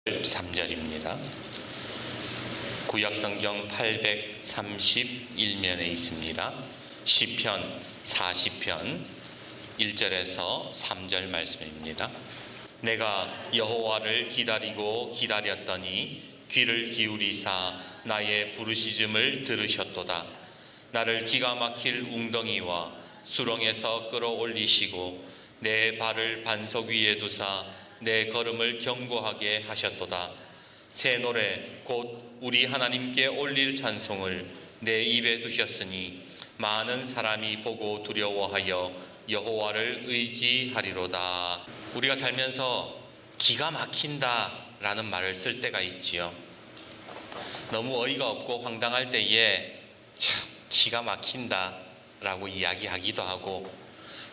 3절입니다. 구약성경 831면에 있습니다. 시편 40편 1절에서 3절 말씀입니다. 내가 여호와를 기다리고 기다렸더니 귀를 기울이사 나의 부르짖음을 들으셨도다. 나를 기가 막힐 웅덩이와 수렁에서 끌어올리시고 내 발을 반석 위에 두사 내 걸음을 견고하게 하셨도다. 새 노래 곧 우리 하나님께 올릴 찬송을 내 입에 두셨으니 많은 사람이 보고 두려워하여 여호와를 의지하리로다. 우리가 살면서 기가 막힌다 라는 말을 쓸 때가 있지요. 너무 어이가 없고 황당할 때에 참 기가 막힌다 라고 이야기하기도 하고,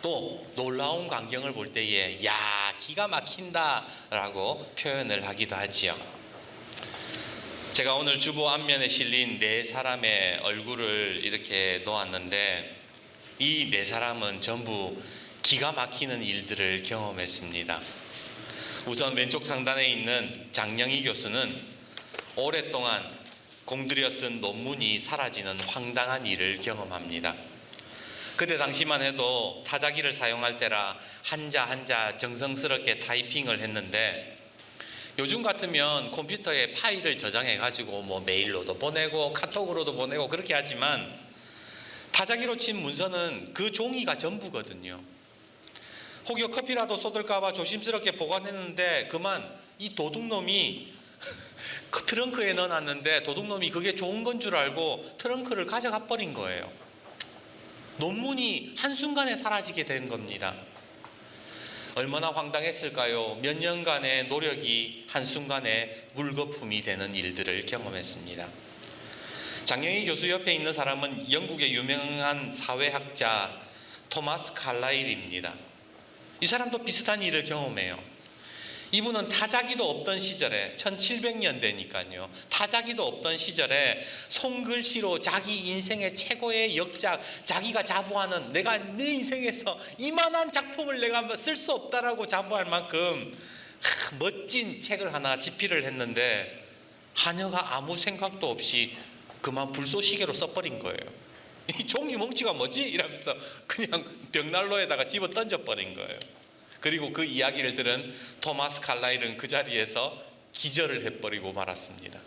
또 놀라운 광경을 볼 때에 야 기가 막힌다 라고 표현을 하기도 하지요. 제가 오늘 주보 앞면에 실린 네 사람의 얼굴을 이렇게 놓았는데, 이 네 사람은 전부 기가 막히는 일들을 경험했습니다. 우선 왼쪽 상단에 있는 장영희 교수는 오랫동안 공들여 쓴 논문이 사라지는 황당한 일을 경험합니다. 그때 당시만 해도 타자기를 사용할 때라 한자 한자 정성스럽게 타이핑을 했는데, 요즘 같으면 컴퓨터에 파일을 저장해 가지고 메일로도 보내고 카톡으로도 보내고 그렇게 하지만, 타자기로 친 문서는 그 종이가 전부거든요. 혹여 커피라도 쏟을까 봐 조심스럽게 보관했는데 그만 이 도둑놈이 그 트렁크에 넣어놨는데 도둑놈이 그게 좋은 건 줄 알고 트렁크를 가져가 버린 거예요. 논문이 한순간에 사라지게 된 겁니다. 얼마나 황당했을까요? 몇 년간의 노력이 한순간에 물거품이 되는 일들을 경험했습니다. 장영희 교수 옆에 있는 사람은 영국의 유명한 사회학자 토마스 칼라일입니다. 이 사람도 비슷한 일을 경험해요. 이분은 타자기도 없던 시절에, 1700년대니까요. 타자기도 없던 시절에 손글씨로 자기 인생의 최고의 역작, 자기가 자부하는 내가 내 인생에서 이만한 작품을 내가 쓸 수 없다라고 자부할 만큼 멋진 책을 하나 집필을 했는데, 하녀가 아무 생각도 없이 그만 불쏘시개로 써버린 거예요. 이 종이 뭉치가 뭐지? 이러면서 그냥 벽난로에다가 집어 던져버린 거예요. 그리고 그 이야기를 들은 토마스 칼라일은 그 자리에서 기절을 해버리고 말았습니다.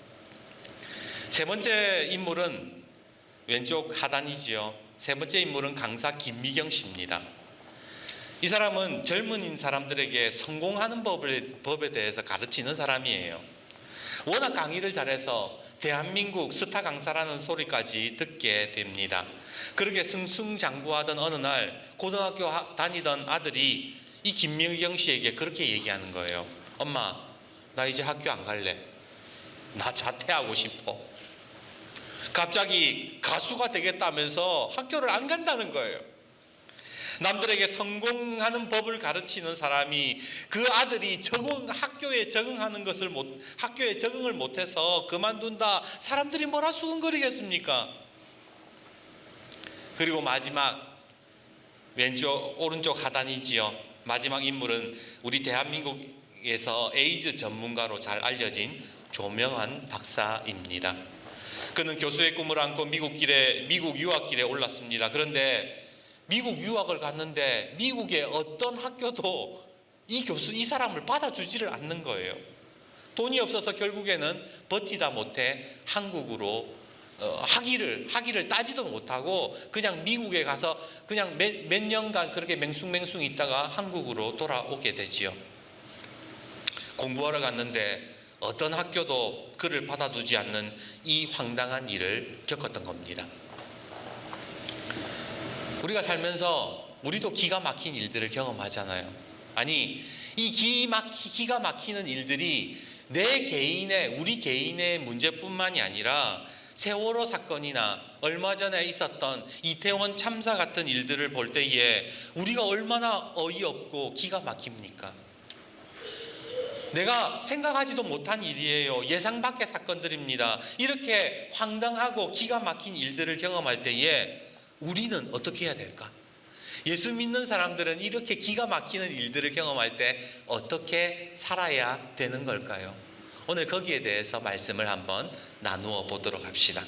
세 번째 인물은 왼쪽 하단이지요. 세 번째 인물은 강사 김미경 씨입니다. 이 사람은 젊은 사람들에게 성공하는 법에 대해서 가르치는 사람이에요. 워낙 강의를 잘해서 대한민국 스타 강사라는 소리까지 듣게 됩니다. 그렇게 승승장구하던 어느 날 고등학교 다니던 아들이 이 김미경 씨에게 그렇게 얘기하는 거예요. 엄마, 나 이제 학교 안 갈래. 나 자퇴하고 싶어. 갑자기 가수가 되겠다면서 학교를 안 간다는 거예요. 남들에게 성공하는 법을 가르치는 사람이 그 아들이 학교에 적응을 못해서 그만둔다. 사람들이 뭐라 수근거리겠습니까? 그리고 마지막 오른쪽 하단이지요. 마지막 인물은 우리 대한민국에서 에이즈 전문가로 잘 알려진 조명환 박사입니다. 그는 교수의 꿈을 안고 미국 유학길에 올랐습니다. 그런데 미국 유학을 갔는데 미국의 어떤 학교도 이 사람을 받아주지를 않는 거예요. 돈이 없어서 결국에는 버티다 못해 한국으로 학위를 따지도 못하고 그냥 미국에 가서 그냥 몇 년간 그렇게 맹숭맹숭 있다가 한국으로 돌아오게 되지요. 공부하러 갔는데 어떤 학교도 그를 받아두지 않는 이 황당한 일을 겪었던 겁니다. 우리가 살면서 우리도 기가 막힌 일들을 경험하잖아요. 아니, 이 기가 막히는 일들이 우리 개인의 문제뿐만이 아니라 세월호 사건이나 얼마 전에 있었던 이태원 참사 같은 일들을 볼 때에 우리가 얼마나 어이없고 기가 막힙니까? 내가 생각하지도 못한 일이에요. 예상 밖의 사건들입니다. 이렇게 황당하고 기가 막힌 일들을 경험할 때에 우리는 어떻게 해야 될까? 예수 믿는 사람들은 이렇게 기가 막히는 일들을 경험할 때 어떻게 살아야 되는 걸까요? 오늘 거기에 대해서 말씀을 한번 나누어 보도록 합시다.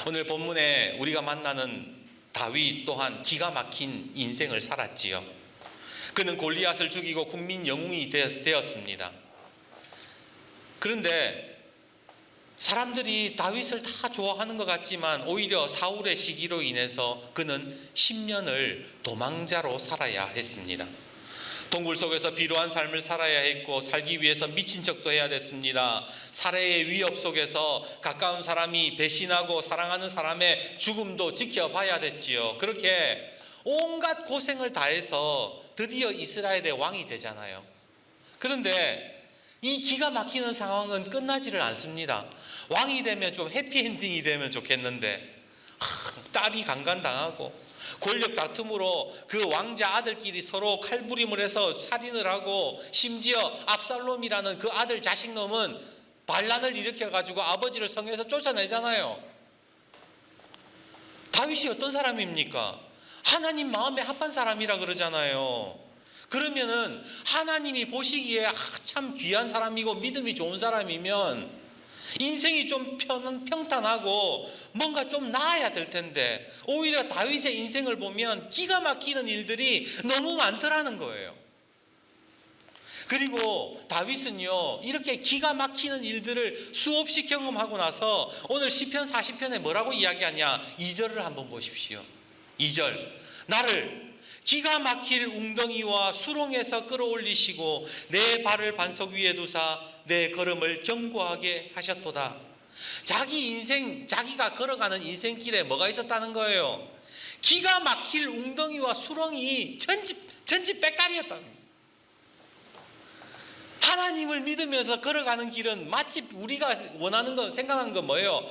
오늘 본문에 우리가 만나는 다윗 또한 기가 막힌 인생을 살았지요. 그는 골리앗을 죽이고 국민 영웅이 되었습니다. 그런데 사람들이 다윗을 다 좋아하는 것 같지만 오히려 사울의 시기로 인해서 그는 10년을 도망자로 살아야 했습니다. 동굴 속에서 비루한 삶을 살아야 했고 살기 위해서 미친 척도 해야 됐습니다. 살해의 위협 속에서 가까운 사람이 배신하고 사랑하는 사람의 죽음도 지켜봐야 됐지요. 그렇게 온갖 고생을 다해서 드디어 이스라엘의 왕이 되잖아요. 그런데 이 기가 막히는 상황은 끝나지를 않습니다. 왕이 되면 좀 해피엔딩이 되면 좋겠는데 딸이 강간당하고 권력 다툼으로 그 왕자 아들끼리 서로 칼부림을 해서 살인을 하고 심지어 압살롬이라는 그 아들 자식놈은 반란을 일으켜가지고 아버지를 성에서 쫓아내잖아요. 다윗이 어떤 사람입니까? 하나님 마음에 합한 사람이라 그러잖아요. 그러면은 하나님이 보시기에 참 귀한 사람이고 믿음이 좋은 사람이면 인생이 좀 평탄하고 뭔가 좀 나아야 될 텐데 오히려 다윗의 인생을 보면 기가 막히는 일들이 너무 많더라는 거예요. 그리고 다윗은요 이렇게 기가 막히는 일들을 수없이 경험하고 나서 오늘 시편 40편에 뭐라고 이야기하냐 2절을 한번 보십시오. 2절 나를 기가 막힐 웅덩이와 수렁에서 끌어올리시고 내 발을 반석 위에 두사 내 걸음을 견고하게 하셨도다. 자기 인생, 자기가 걸어가는 인생길에 뭐가 있었다는 거예요? 기가 막힐 웅덩이와 수렁이 전지 빽깔이었다는 거예요. 하나님을 믿으면서 걸어가는 길은 마치 우리가 원하는 거 생각한 건 뭐예요?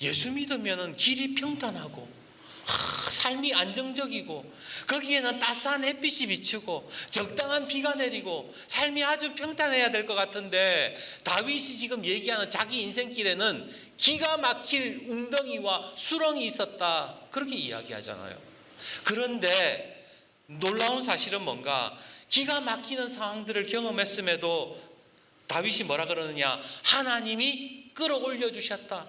예수 믿으면 길이 평탄하고 삶이 안정적이고 거기에는 따스한 햇빛이 비추고 적당한 비가 내리고 삶이 아주 평탄해야 될 것 같은데 다윗이 지금 얘기하는 자기 인생길에는 기가 막힐 웅덩이와 수렁이 있었다 그렇게 이야기하잖아요. 그런데 놀라운 사실은 뭔가 기가 막히는 상황들을 경험했음에도 다윗이 뭐라 그러느냐 하나님이 끌어올려 주셨다.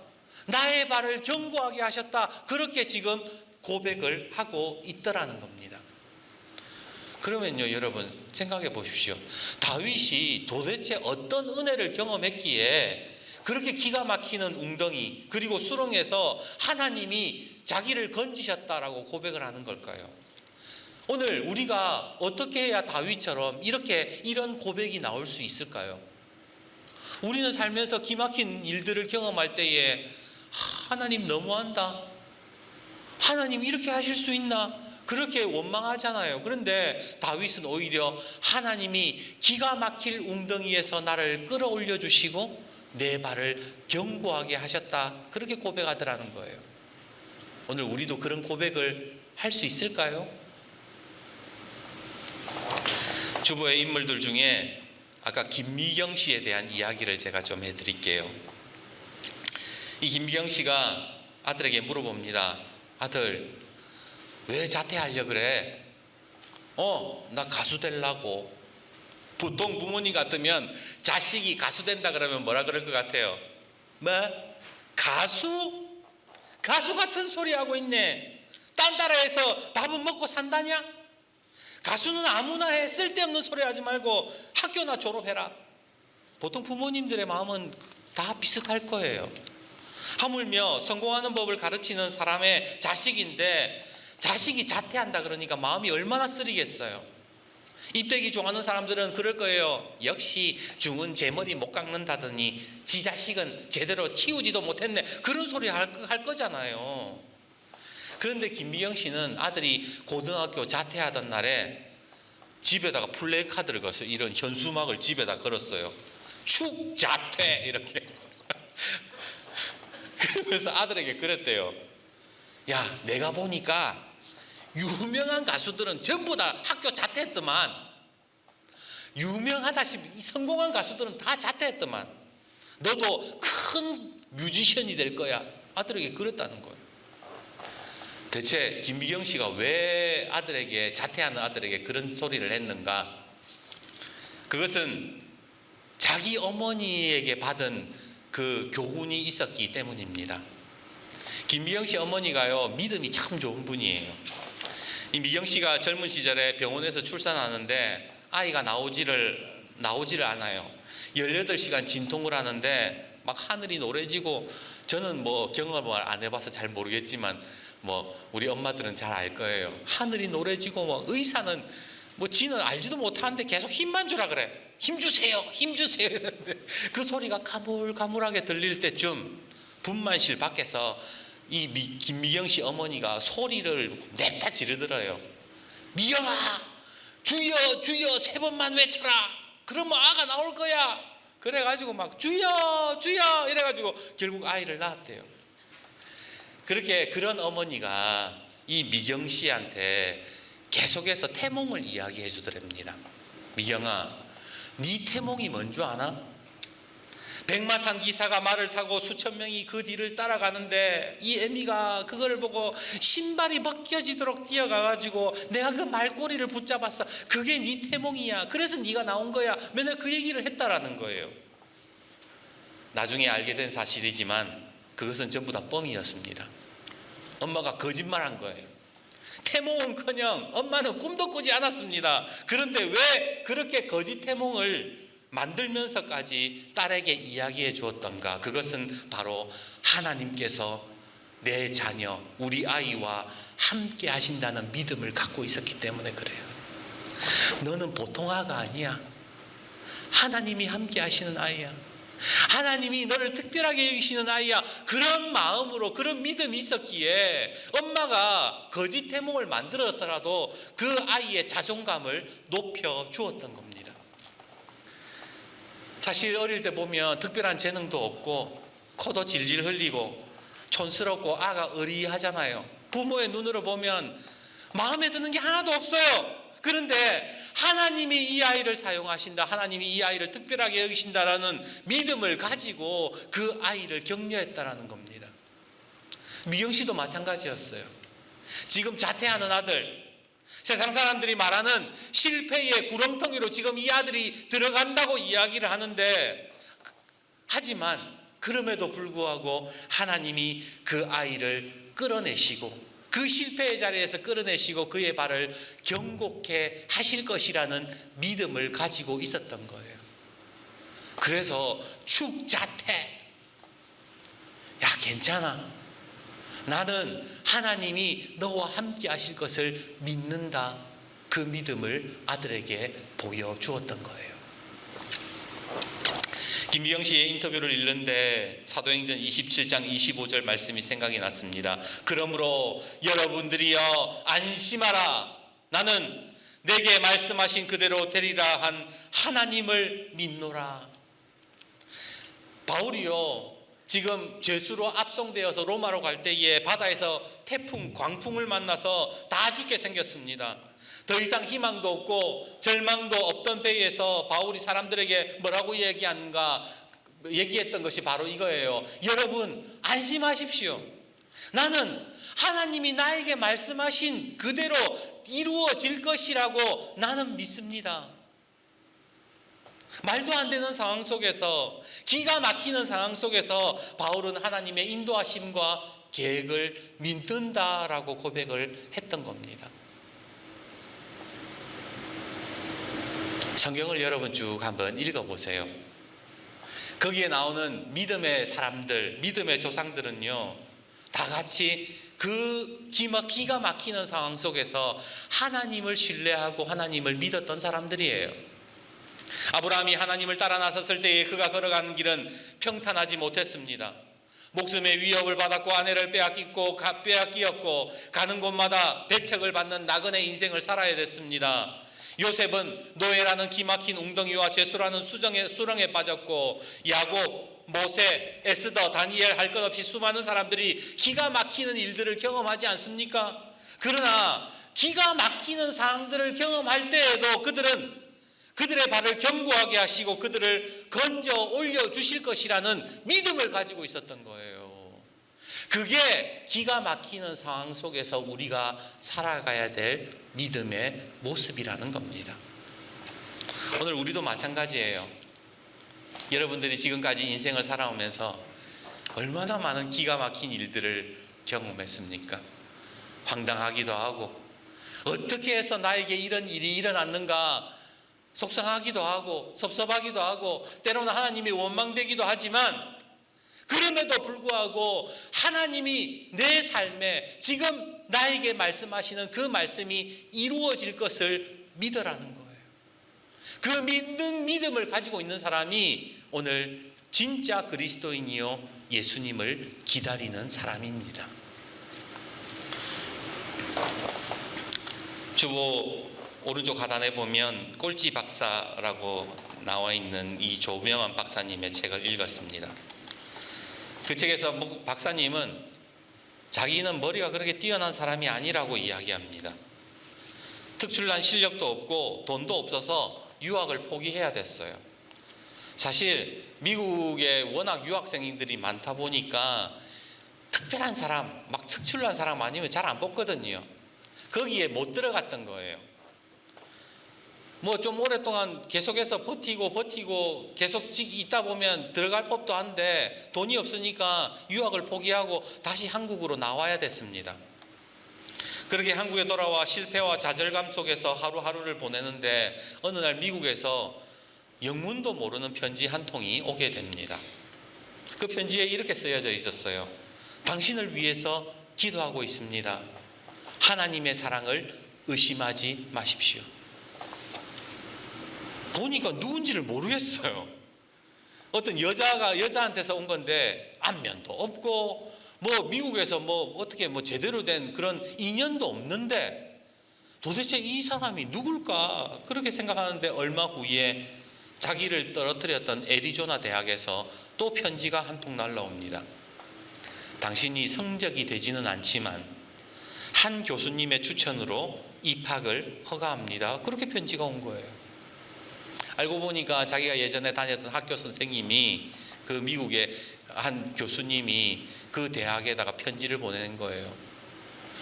나의 발을 견고하게 하셨다. 그렇게 지금 고백을 하고 있더라는 겁니다. 그러면요 여러분 생각해 보십시오. 다윗이 도대체 어떤 은혜를 경험했기에 그렇게 기가 막히는 웅덩이 그리고 수렁에서 하나님이 자기를 건지셨다라고 고백을 하는 걸까요? 오늘 우리가 어떻게 해야 다윗처럼 이런 고백이 나올 수 있을까요? 우리는 살면서 기막힌 일들을 경험할 때에 하나님 너무한다. 하나님 이렇게 하실 수 있나? 그렇게 원망하잖아요. 그런데 다윗은 오히려 하나님이 기가 막힐 웅덩이에서 나를 끌어올려 주시고 내 발을 견고하게 하셨다. 그렇게 고백하더라는 거예요. 오늘 우리도 그런 고백을 할 수 있을까요? 주보의 인물들 중에 아까 김미경 씨에 대한 이야기를 제가 좀 해드릴게요. 이 김미경 씨가 아들에게 물어봅니다. 아들, 왜 자퇴하려 그래? 나 가수 되려고. 보통 부모님 같으면 자식이 가수 된다 그러면 뭐라 그럴 것 같아요? 뭐? 가수? 가수 같은 소리 하고 있네. 딴 나라에서 밥은 먹고 산다냐? 가수는 아무나 해. 쓸데없는 소리 하지 말고 학교나 졸업해라. 보통 부모님들의 마음은 다 비슷할 거예요. 하물며 성공하는 법을 가르치는 사람의 자식인데 자식이 자퇴한다 그러니까 마음이 얼마나 쓰리겠어요. 입대기 좋아하는 사람들은 그럴 거예요. 역시 중은 제 머리 못 깎는다더니 지 자식은 제대로 키우지도 못했네. 그런 소리 할 거잖아요. 그런데 김미경 씨는 아들이 고등학교 자퇴하던 날에 집에다가 플래카드를 걸었어요. 이런 현수막을 집에다 걸었어요. 축 자퇴 이렇게. 그러면서 아들에게 그랬대요. 야, 내가 보니까 유명한 가수들은 전부 다 학교 자퇴했더만, 유명하다시피 성공한 가수들은 다 자퇴했더만, 너도 큰 뮤지션이 될 거야. 아들에게 그랬다는 거예요. 대체 김미경 씨가 왜 자퇴하는 아들에게 그런 소리를 했는가? 그것은 자기 어머니에게 받은 그 교훈이 있었기 때문입니다. 김미경 씨 어머니가요, 믿음이 참 좋은 분이에요. 이 미경 씨가 젊은 시절에 병원에서 출산하는데 아이가 나오지를 않아요. 18시간 진통을 하는데 막 하늘이 노래지고, 저는 뭐 경험을 안 해봐서 잘 모르겠지만 뭐 우리 엄마들은 잘 알 거예요. 하늘이 노래지고 뭐 의사는 뭐 지는 알지도 못하는데 계속 힘만 주라 그래. 힘 주세요, 힘 주세요 이러는데 그 소리가 가물가물하게 들릴 때쯤 분만실 밖에서 이 김미경 씨 어머니가 소리를 냅다 지르더래요. 미경아, 주여 주여 3번만 외쳐라. 그러면 아가 나올 거야. 그래가지고 막 주여 주여 이래가지고 결국 아이를 낳았대요. 그렇게 그런 어머니가 이 미경 씨한테 계속해서 태몽을 이야기해 주더랍니다. 미경아, 네 태몽이 뭔 줄 아나? 백마탄 기사가 말을 타고 수천 명이 그 뒤를 따라가는데 이 애미가 그걸 보고 신발이 벗겨지도록 뛰어가가지고 내가 그 말꼬리를 붙잡았어. 그게 네 태몽이야. 그래서 네가 나온 거야. 맨날 그 얘기를 했다라는 거예요. 나중에 알게 된 사실이지만 그것은 전부 다 뻥이었습니다. 엄마가 거짓말한 거예요. 태몽은커녕 엄마는 꿈도 꾸지 않았습니다. 그런데 왜 그렇게 거짓 태몽을 만들면서까지 딸에게 이야기해 주었던가? 그것은 바로 하나님께서 내 자녀, 우리 아이와 함께 하신다는 믿음을 갖고 있었기 때문에 그래요. 너는 보통 아가 아니야. 하나님이 함께 하시는 아이야. 하나님이 너를 특별하게 여기시는 아이야. 그런 마음으로, 그런 믿음이 있었기에 엄마가 거짓 태몽을 만들어서라도 그 아이의 자존감을 높여 주었던 겁니다. 사실 어릴 때 보면 특별한 재능도 없고 코도 질질 흘리고 촌스럽고 아가 어리하잖아요. 부모의 눈으로 보면 마음에 드는 게 하나도 없어요. 그런데 하나님이 이 아이를 사용하신다, 하나님이 이 아이를 특별하게 여기신다라는 믿음을 가지고 그 아이를 격려했다라는 겁니다. 미경 씨도 마찬가지였어요. 지금 자퇴하는 아들, 세상 사람들이 말하는 실패의 구렁텅이로 지금 이 아들이 들어간다고 이야기를 하는데, 하지만 그럼에도 불구하고 하나님이 그 아이를 끌어내시고 그 실패의 자리에서 끌어내시고 그의 발을 견고케 하실 것이라는 믿음을 가지고 있었던 거예요. 그래서 축자퇴, 야 괜찮아, 나는 하나님이 너와 함께 하실 것을 믿는다. 그 믿음을 아들에게 보여주었던 거예요. 김미경 씨의 인터뷰를 읽는데 사도행전 27장 25절 말씀이 생각이 났습니다. 그러므로 여러분들이여 안심하라. 나는 내게 말씀하신 그대로 되리라 한 하나님을 믿노라. 바울이요, 지금 죄수로 압송되어서 로마로 갈 때에 바다에서 태풍, 광풍을 만나서 다 죽게 생겼습니다. 더 이상 희망도 없고 절망도 없던 배에서 바울이 사람들에게 뭐라고 얘기했던 것이 바로 이거예요. 여러분 안심하십시오. 나는 하나님이 나에게 말씀하신 그대로 이루어질 것이라고 나는 믿습니다. 말도 안 되는 상황 속에서, 기가 막히는 상황 속에서 바울은 하나님의 인도하심과 계획을 믿는다라고 고백을 했던 겁니다. 성경을 여러분 쭉 한번 읽어보세요. 거기에 나오는 믿음의 사람들, 믿음의 조상들은요, 다 같이 그 기가 막히는 상황 속에서 하나님을 신뢰하고 하나님을 믿었던 사람들이에요. 아브라함이 하나님을 따라 나섰을 때에 그가 걸어가는 길은 평탄하지 못했습니다. 목숨의 위협을 받았고 아내를 빼앗겼고 가는 곳마다 배척을 받는 나그네 인생을 살아야 됐습니다. 요셉은 노예라는 기막힌 웅덩이와 죄수라는 수렁에 빠졌고, 야곱, 모세, 에스더, 다니엘 할 것 없이 수많은 사람들이 기가 막히는 일들을 경험하지 않습니까? 그러나 기가 막히는 상황들을 경험할 때에도 그들의 발을 견고하게 하시고 그들을 건져 올려주실 것이라는 믿음을 가지고 있었던 거예요. 그게 기가 막히는 상황 속에서 우리가 살아가야 될 믿음의 모습이라는 겁니다. 오늘 우리도 마찬가지예요. 여러분들이 지금까지 인생을 살아오면서 얼마나 많은 기가 막힌 일들을 경험했습니까? 황당하기도 하고, 어떻게 해서 나에게 이런 일이 일어났는가 속상하기도 하고 섭섭하기도 하고, 때로는 하나님이 원망되기도 하지만, 그럼에도 불구하고 하나님이 내 삶에 지금 나에게 말씀하시는 그 말씀이 이루어질 것을 믿으라는 거예요. 그 믿음을 가지고 있는 사람이 오늘 진짜 그리스도인이요 예수님을 기다리는 사람입니다. 주보 오른쪽 하단에 보면 꼴찌 박사라고 나와 있는 이 조명환 박사님의 책을 읽었습니다. 그 책에서 박사님은 자기는 머리가 그렇게 뛰어난 사람이 아니라고 이야기합니다. 특출난 실력도 없고 돈도 없어서 유학을 포기해야 됐어요. 사실 미국에 워낙 유학생들이 많다 보니까 특별한 사람, 막 특출난 사람 아니면 잘 안 뽑거든요. 거기에 못 들어갔던 거예요. 뭐 좀 오랫동안 계속해서 버티고 계속 있다 보면 들어갈 법도 한데, 돈이 없으니까 유학을 포기하고 다시 한국으로 나와야 됐습니다. 그렇게 한국에 돌아와 실패와 좌절감 속에서 하루하루를 보내는데, 어느 날 미국에서 영문도 모르는 편지 한 통이 오게 됩니다. 그 편지에 이렇게 쓰여져 있었어요. 당신을 위해서 기도하고 있습니다. 하나님의 사랑을 의심하지 마십시오. 보니까 누군지를 모르겠어요. 어떤 여자한테서 온 건데 안면도 없고, 뭐 미국에서 뭐 어떻게 뭐 제대로 된 그런 인연도 없는데 도대체 이 사람이 누굴까 그렇게 생각하는데, 얼마 후에 자기를 떨어뜨렸던 애리조나 대학에서 또 편지가 한 통 날라옵니다. 당신이 성적이 되지는 않지만 한 교수님의 추천으로 입학을 허가합니다. 그렇게 편지가 온 거예요. 알고 보니까 자기가 예전에 다녔던 학교 선생님이, 그 미국의 한 교수님이 그 대학에다가 편지를 보내는 거예요.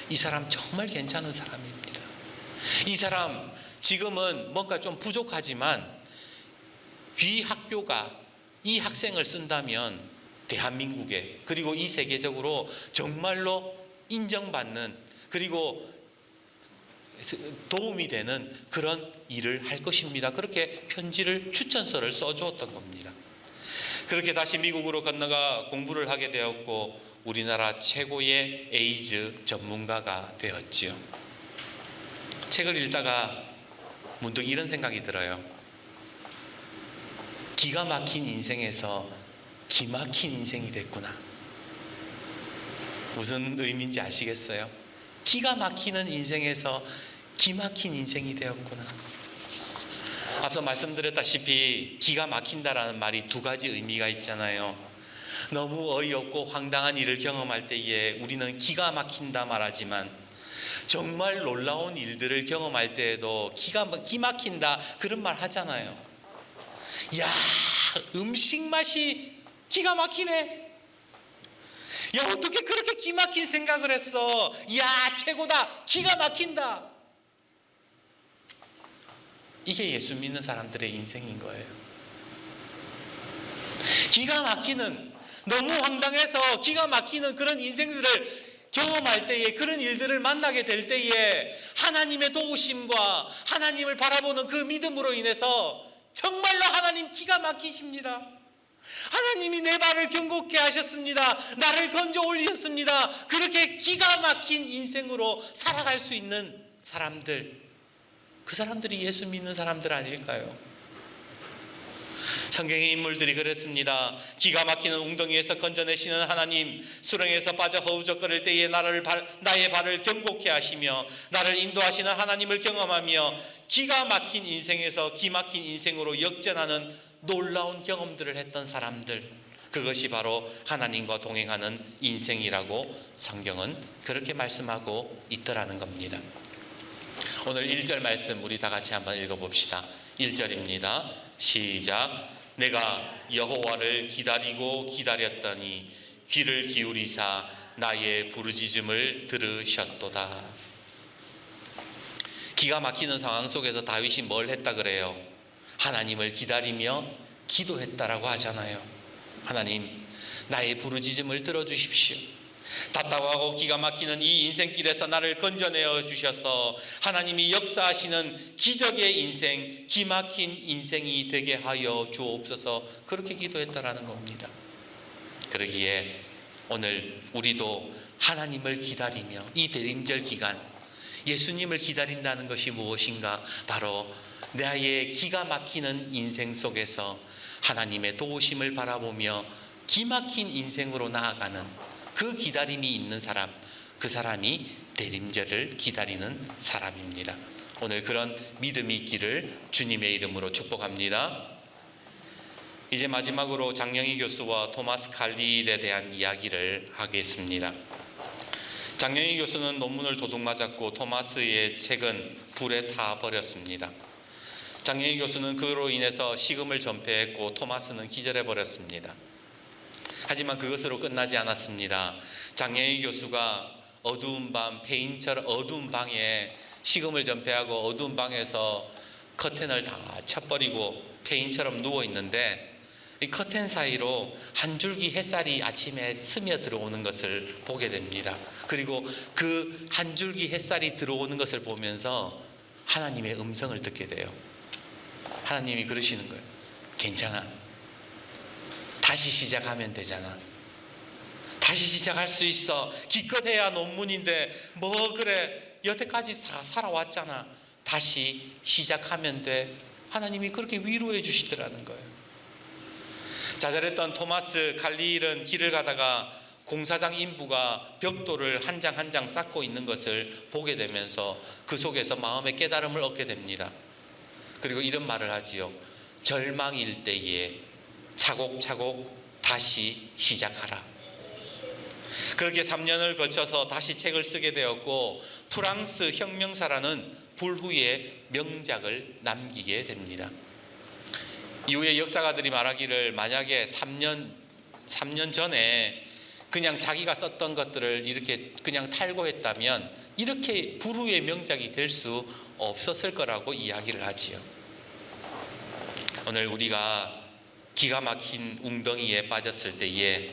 이 사람 정말 괜찮은 사람입니다. 이 사람 지금은 뭔가 좀 부족하지만 귀 학교가 이 학생을 쓴다면 대한민국에, 그리고 이 세계적으로 정말로 인정받는, 그리고 도움이 되는 그런 일을 할 것입니다. 그렇게 편지를, 추천서를 써주었던 겁니다. 그렇게 다시 미국으로 건너가 공부를 하게 되었고, 우리나라 최고의 에이즈 전문가가 되었지요. 책을 읽다가 문득 이런 생각이 들어요. 기가 막힌 인생에서 기막힌 인생이 됐구나. 무슨 의미인지 아시겠어요? 기가 막히는 인생에서 기막힌 인생이 되었구나. 앞서 말씀드렸다시피 기가 막힌다라는 말이 두 가지 의미가 있잖아요. 너무 어이없고 황당한 일을 경험할 때에 우리는 기가 막힌다 말하지만, 정말 놀라운 일들을 경험할 때에도 기막힌다 그런 말 하잖아요. 야, 음식 맛이 기가 막히네. 야, 어떻게 그렇게 기막힌 생각을 했어. 야, 최고다. 기가 막힌다. 이게 예수 믿는 사람들의 인생인 거예요. 기가 막히는, 너무 황당해서 기가 막히는 그런 인생들을 경험할 때에, 그런 일들을 만나게 될 때에 하나님의 도우심과 하나님을 바라보는 그 믿음으로 인해서 정말로 하나님 기가 막히십니다. 하나님이 내 발을 견고케 하셨습니다. 나를 건져 올리셨습니다. 그렇게 기가 막힌 인생으로 살아갈 수 있는 사람들, 그 사람들이 예수 믿는 사람들 아닐까요? 성경의 인물들이 그랬습니다. 기가 막히는 웅덩이에서 건져내시는 하나님, 수렁에서 빠져 허우적거릴 때에 나의 발을 견고케 하시며 나를 인도하시는 하나님을 경험하며 기가 막힌 인생에서 기막힌 인생으로 역전하는 놀라운 경험들을 했던 사람들, 그것이 바로 하나님과 동행하는 인생이라고 성경은 그렇게 말씀하고 있더라는 겁니다. 오늘 1절 말씀 우리 다 같이 한번 읽어봅시다. 1절입니다. 시작. 내가 여호와를 기다리고 기다렸더니 귀를 기울이사 나의 부르짖음을 들으셨도다. 기가 막히는 상황 속에서 다윗이 뭘 했다 그래요? 하나님을 기다리며 기도했다라고 하잖아요. 하나님, 나의 부르짖음을 들어주십시오. 답답하고 기가 막히는 이 인생길에서 나를 건져내어 주셔서 하나님이 역사하시는 기적의 인생, 기막힌 인생이 되게 하여 주옵소서. 그렇게 기도했다라는 겁니다. 그러기에 오늘 우리도 하나님을 기다리며 이 대림절 기간 예수님을 기다린다는 것이 무엇인가? 바로 나의 기가 막히는 인생 속에서 하나님의 도우심을 바라보며 기막힌 인생으로 나아가는 그 기다림이 있는 사람, 그 사람이 대림절을 기다리는 사람입니다. 오늘 그런 믿음이 있기를 주님의 이름으로 축복합니다. 이제 마지막으로 장영희 교수와 토마스 칼릴에 대한 이야기를 하겠습니다. 장영희 교수는 논문을 도둑맞았고 토마스의 책은 불에 타버렸습니다. 장영희 교수는 그로 인해서 식음을 전폐했고 토마스는 기절해버렸습니다. 하지만 그것으로 끝나지 않았습니다. 장영희 교수가 어두운 밤, 폐인처럼 어두운 방에 식음을 전폐하고 어두운 방에서 커튼을 다 쳐버리고 폐인처럼 누워있는데 이 커튼 사이로 한 줄기 햇살이 아침에 스며 들어오는 것을 보게 됩니다. 그리고 그 한 줄기 햇살이 들어오는 것을 보면서 하나님의 음성을 듣게 돼요. 하나님이 그러시는 거예요. 괜찮아. 다시 시작하면 되잖아. 다시 시작할 수 있어. 기껏해야 논문인데 뭐 그래. 여태까지 살아왔잖아. 다시 시작하면 돼. 하나님이 그렇게 위로해 주시더라는 거예요. 자잘했던 토마스 칼릴은 길을 가다가 공사장 인부가 벽돌을 한 장 한 장 쌓고 있는 것을 보게 되면서 그 속에서 마음의 깨달음을 얻게 됩니다. 그리고 이런 말을 하지요. 절망일 때에 차곡차곡 다시 시작하라. 그렇게 3년을 거쳐서 다시 책을 쓰게 되었고 프랑스 혁명사라는 불후의 명작을 남기게 됩니다. 이후에 역사가들이 말하기를 만약에 3년 전에 그냥 자기가 썼던 것들을 이렇게 그냥 탈고했다면 이렇게 불후의 명작이 될 수 없었을 거라고 이야기를 하지요. 오늘 우리가 기가 막힌 웅덩이에 빠졌을 때에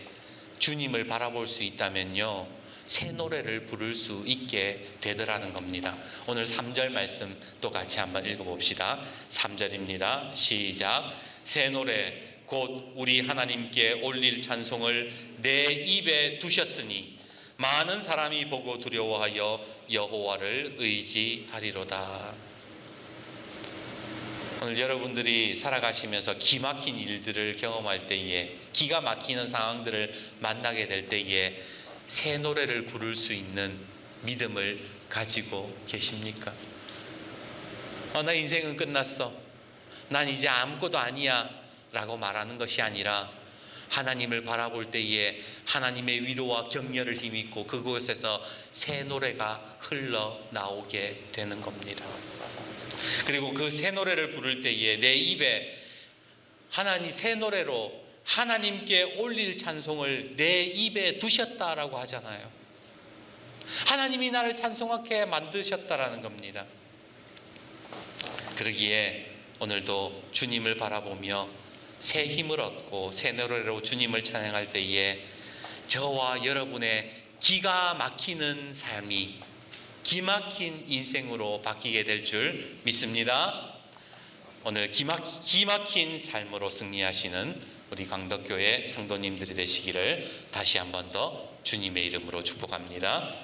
주님을 바라볼 수 있다면요, 새 노래를 부를 수 있게 되더라는 겁니다. 오늘 3절 말씀 또 같이 한번 읽어봅시다. 3절입니다. 시작. 새 노래 곧 우리 하나님께 올릴 찬송을 내 입에 두셨으니 많은 사람이 보고 두려워하여 여호와를 의지하리로다. 오늘 여러분들이 살아가시면서 기막힌 일들을 경험할 때에, 기가 막히는 상황들을 만나게 될 때에 새 노래를 부를 수 있는 믿음을 가지고 계십니까? 나 인생은 끝났어. 난 이제 아무것도 아니야 라고 말하는 것이 아니라 하나님을 바라볼 때에 하나님의 위로와 격려를 힘입고 그곳에서 새 노래가 흘러나오게 되는 겁니다. 그리고 그 새 노래를 부를 때에 내 입에 하나님 새 노래로 하나님께 올릴 찬송을 내 입에 두셨다라고 하잖아요. 하나님이 나를 찬송하게 만드셨다라는 겁니다. 그러기에 오늘도 주님을 바라보며 새 힘을 얻고 새 노래로 주님을 찬양할 때에 저와 여러분의 기가 막히는 삶이 기막힌 인생으로 바뀌게 될 줄 믿습니다. 오늘 기막힌 삶으로 승리하시는 우리 강덕교회 성도님들이 되시기를 다시 한 번 더 주님의 이름으로 축복합니다.